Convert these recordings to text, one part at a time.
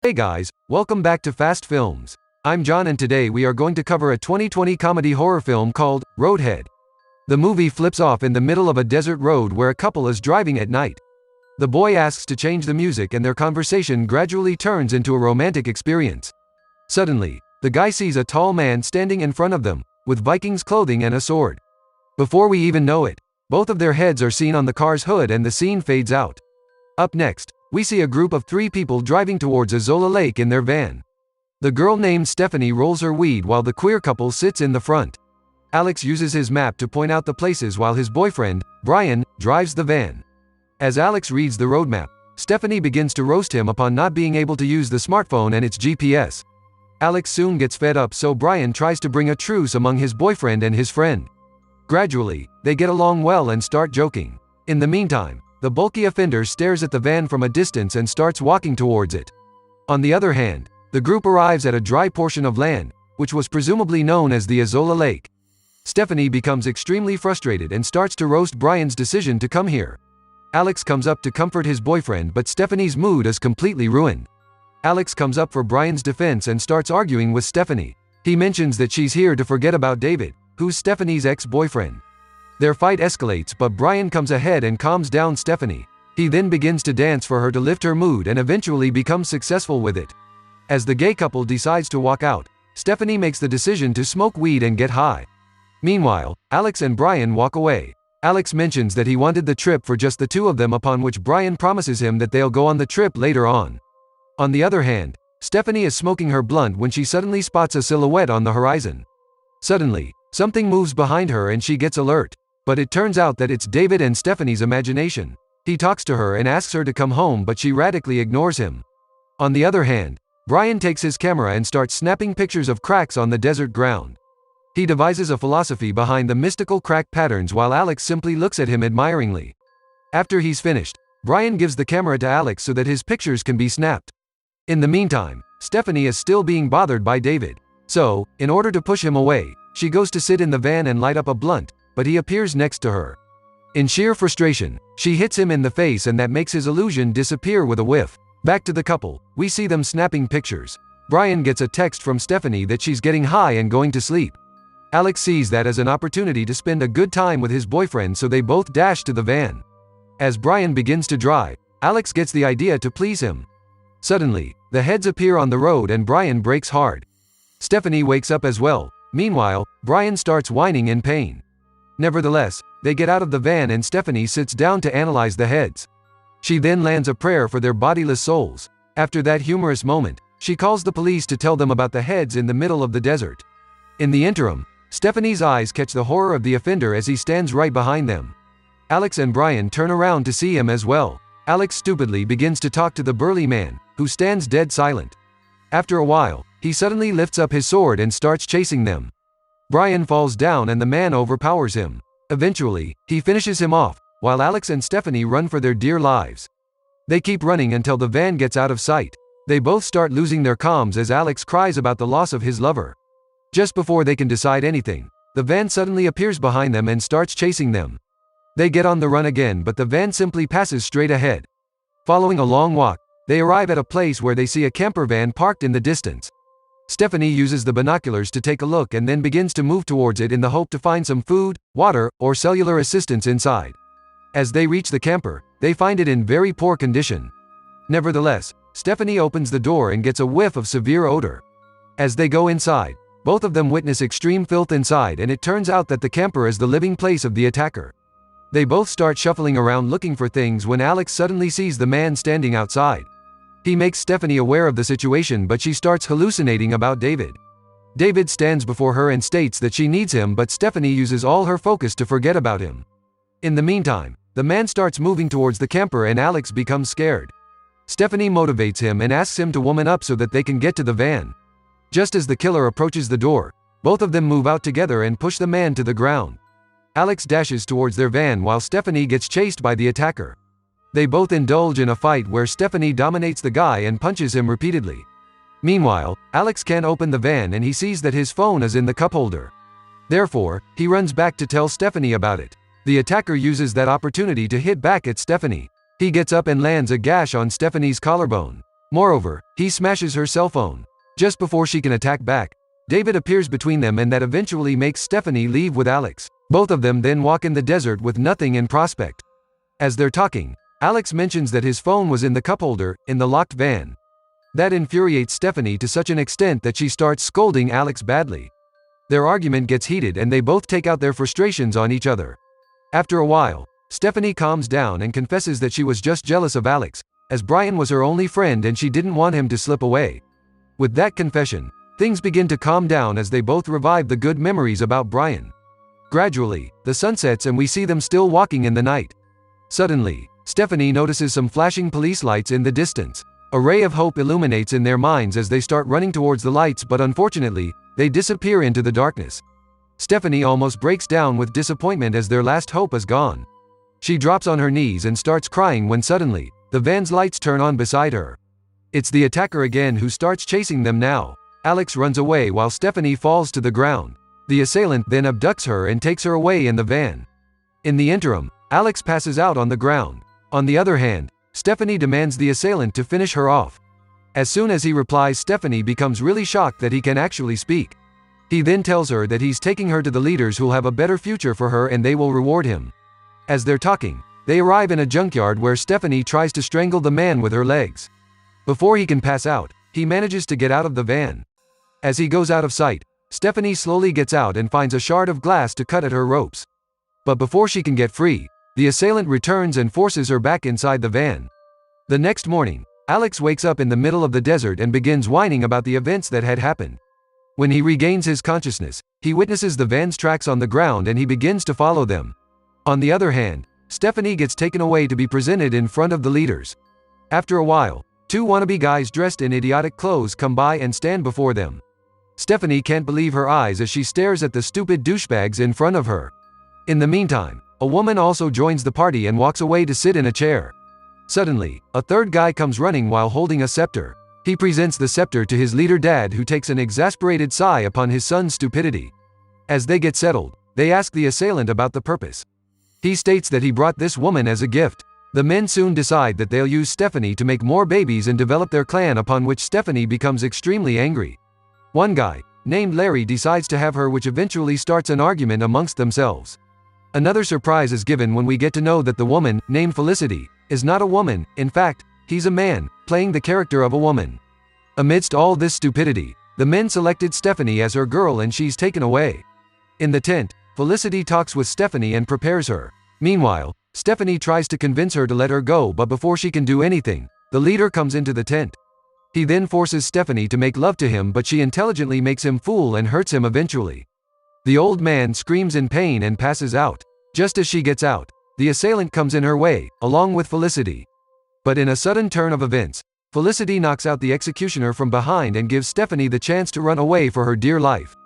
Hey guys, welcome back to Fast Films. I'm John and today we are going to cover a 2020 comedy horror film called Roadhead. The movie flips off in the middle of a desert road where a couple is driving at night. The boy asks to change the music and their conversation gradually turns into a romantic experience. Suddenly, the guy sees a tall man standing in front of them, with Vikings clothing and a sword. Before we even know it, both of their heads are seen on the car's hood and the scene fades out. Up next, we see a group of 3 people driving towards Azola Lake in their van. The girl named Stephanie rolls her weed while the queer couple sits in the front. Alex uses his map to point out the places while his boyfriend, Brian, drives the van. As Alex reads the roadmap, Stephanie begins to roast him upon not being able to use the smartphone and its GPS. Alex soon gets fed up, so Brian tries to bring a truce among his boyfriend and his friend. Gradually, they get along well and start joking. In the meantime, the bulky offender stares at the van from a distance and starts walking towards it. On the other hand, the group arrives at a dry portion of land, which was presumably known as the Azola Lake. Stephanie becomes extremely frustrated and starts to roast Brian's decision to come here. Alex comes up to comfort his boyfriend, but Stephanie's mood is completely ruined. Alex comes up for Brian's defense and starts arguing with Stephanie. He mentions that she's here to forget about David, who's Stephanie's ex-boyfriend. Their fight escalates, but Brian comes ahead and calms down Stephanie. He then begins to dance for her to lift her mood and eventually becomes successful with it. As the gay couple decides to walk out, Stephanie makes the decision to smoke weed and get high. Meanwhile, Alex and Brian walk away. Alex mentions that he wanted the trip for just the 2 of them, upon which Brian promises him that they'll go on the trip later on. On the other hand, Stephanie is smoking her blunt when she suddenly spots a silhouette on the horizon. Suddenly, something moves behind her and she gets alert. But it turns out that it's David and Stephanie's imagination. He talks to her and asks her to come home, but she radically ignores him. On the other hand, Brian takes his camera and starts snapping pictures of cracks on the desert ground. He devises a philosophy behind the mystical crack patterns while Alex simply looks at him admiringly. After he's finished, Brian gives the camera to Alex so that his pictures can be snapped. In the meantime, Stephanie is still being bothered by David. So, in order to push him away, she goes to sit in the van and light up a blunt, but he appears next to her. In sheer frustration, she hits him in the face and that makes his illusion disappear with a whiff. Back to the couple, we see them snapping pictures. Brian gets a text from Stephanie that she's getting high and going to sleep. Alex sees that as an opportunity to spend a good time with his boyfriend, so they both dash to the van. As Brian begins to drive, Alex gets the idea to please him. Suddenly, the heads appear on the road and Brian brakes hard. Stephanie wakes up as well. Meanwhile, Brian starts whining in pain. Nevertheless, they get out of the van and Stephanie sits down to analyze the heads. She then lands a prayer for their bodiless souls. After that humorous moment, she calls the police to tell them about the heads in the middle of the desert. In the interim, Stephanie's eyes catch the horror of the offender as he stands right behind them. Alex and Brian turn around to see him as well. Alex stupidly begins to talk to the burly man, who stands dead silent. After a while, he suddenly lifts up his sword and starts chasing them. Brian falls down and the man overpowers him. Eventually, he finishes him off, while Alex and Stephanie run for their dear lives. They keep running until the van gets out of sight. They both start losing their calms as Alex cries about the loss of his lover. Just before they can decide anything, the van suddenly appears behind them and starts chasing them. They get on the run again, but the van simply passes straight ahead. Following a long walk, they arrive at a place where they see a camper van parked in the distance. Stephanie uses the binoculars to take a look and then begins to move towards it in the hope to find some food, water, or cellular assistance inside. As they reach the camper, they find it in very poor condition. Nevertheless, Stephanie opens the door and gets a whiff of severe odor. As they go inside, both of them witness extreme filth inside, and it turns out that the camper is the living place of the attacker. They both start shuffling around looking for things when Alex suddenly sees the man standing outside. He makes Stephanie aware of the situation, but she starts hallucinating about David. David stands before her and states that she needs him, but Stephanie uses all her focus to forget about him. In the meantime, the man starts moving towards the camper and Alex becomes scared. Stephanie motivates him and asks him to woman up so that they can get to the van. Just as the killer approaches the door, both of them move out together and push the man to the ground. Alex dashes towards their van while Stephanie gets chased by the attacker. They both indulge in a fight where Stephanie dominates the guy and punches him repeatedly. Meanwhile, Alex can't open the van and he sees that his phone is in the cup holder. Therefore, he runs back to tell Stephanie about it. The attacker uses that opportunity to hit back at Stephanie. He gets up and lands a gash on Stephanie's collarbone. Moreover, he smashes her cell phone. Just before she can attack back, David appears between them and that eventually makes Stephanie leave with Alex. Both of them then walk in the desert with nothing in prospect. As they're talking, Alex mentions that his phone was in the cup holder, in the locked van. That infuriates Stephanie to such an extent that she starts scolding Alex badly. Their argument gets heated and they both take out their frustrations on each other. After a while, Stephanie calms down and confesses that she was just jealous of Alex, as Brian was her only friend and she didn't want him to slip away. With that confession, things begin to calm down as they both revive the good memories about Brian. Gradually, the sun sets and we see them still walking in the night. Suddenly, Stephanie notices some flashing police lights in the distance. A ray of hope illuminates in their minds as they start running towards the lights, but unfortunately, they disappear into the darkness. Stephanie almost breaks down with disappointment as their last hope is gone. She drops on her knees and starts crying when suddenly, the van's lights turn on beside her. It's the attacker again who starts chasing them now. Alex runs away while Stephanie falls to the ground. The assailant then abducts her and takes her away in the van. In the interim, Alex passes out on the ground. On the other hand, Stephanie demands the assailant to finish her off. As soon as he replies, Stephanie becomes really shocked that he can actually speak. He then tells her that he's taking her to the leaders who'll have a better future for her and they will reward him. As they're talking, they arrive in a junkyard where Stephanie tries to strangle the man with her legs. Before he can pass out, he manages to get out of the van. As he goes out of sight, Stephanie slowly gets out and finds a shard of glass to cut at her ropes. But before she can get free, the assailant returns and forces her back inside the van. The next morning, Alex wakes up in the middle of the desert and begins whining about the events that had happened. When he regains his consciousness, he witnesses the van's tracks on the ground and he begins to follow them. On the other hand, Stephanie gets taken away to be presented in front of the leaders. After a while, two wannabe guys dressed in idiotic clothes come by and stand before them. Stephanie can't believe her eyes as she stares at the stupid douchebags in front of her. In the meantime, a woman also joins the party and walks away to sit in a chair. Suddenly, a third guy comes running while holding a scepter. He presents the scepter to his leader dad, who takes an exasperated sigh upon his son's stupidity. As they get settled, they ask the assailant about the purpose. He states that he brought this woman as a gift. The men soon decide that they'll use Stephanie to make more babies and develop their clan, upon which Stephanie becomes extremely angry. One guy, named Larry, decides to have her, which eventually starts an argument amongst themselves. Another surprise is given when we get to know that the woman, named Felicity, is not a woman. In fact, he's a man, playing the character of a woman. Amidst all this stupidity, the men selected Stephanie as her girl and she's taken away. In the tent, Felicity talks with Stephanie and prepares her. Meanwhile, Stephanie tries to convince her to let her go, but before she can do anything, the leader comes into the tent. He then forces Stephanie to make love to him, but she intelligently makes him fool and hurts him eventually. The old man screams in pain and passes out. Just as she gets out, the assailant comes in her way, along with Felicity. But in a sudden turn of events, Felicity knocks out the executioner from behind and gives Stephanie the chance to run away for her dear life.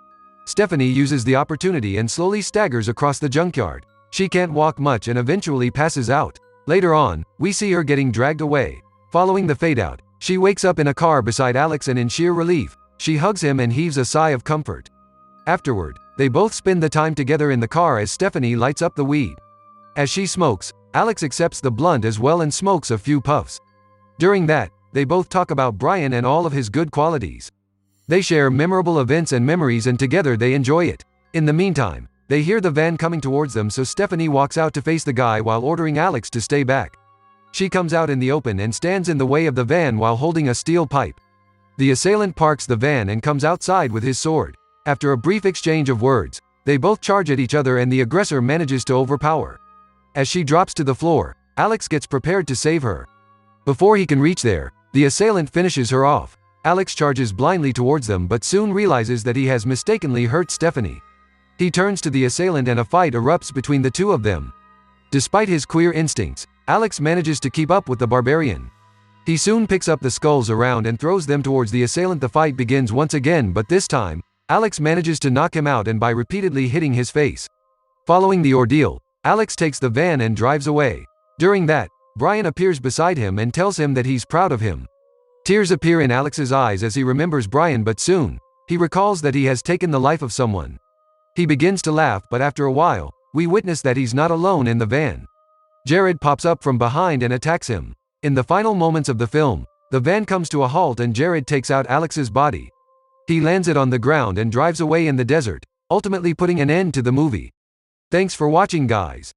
Stephanie uses the opportunity and slowly staggers across the junkyard. She can't walk much and eventually passes out. Later on, we see her getting dragged away. Following the fade-out, she wakes up in a car beside Alex and in sheer relief, she hugs him and heaves a sigh of comfort. Afterward, they both spend the time together in the car as Stephanie lights up the weed. As she smokes, Alex accepts the blunt as well and smokes a few puffs. During that, they both talk about Brian and all of his good qualities. They share memorable events and memories and together they enjoy it. In the meantime, they hear the van coming towards them, so Stephanie walks out to face the guy while ordering Alex to stay back. She comes out in the open and stands in the way of the van while holding a steel pipe. The assailant parks the van and comes outside with his sword. After a brief exchange of words, they both charge at each other and the aggressor manages to overpower. As she drops to the floor, Alex gets prepared to save her. Before he can reach there, the assailant finishes her off. Alex charges blindly towards them but soon realizes that he has mistakenly hurt Stephanie. He turns to the assailant and a fight erupts between the two of them. Despite his queer instincts, Alex manages to keep up with the barbarian. He soon picks up the skulls around and throws them towards the assailant. The fight begins once again, but this time, Alex manages to knock him out and by repeatedly hitting his face. Following the ordeal, Alex takes the van and drives away. During that, Brian appears beside him and tells him that he's proud of him. Tears appear in Alex's eyes as he remembers Brian, but soon, he recalls that he has taken the life of someone. He begins to laugh, but after a while, we witness that he's not alone in the van. Jared pops up from behind and attacks him. In the final moments of the film, The van comes to a halt and Jared takes out Alex's body. He lands it on the ground and drives away in the desert, ultimately putting an end to the movie. Thanks for watching, guys.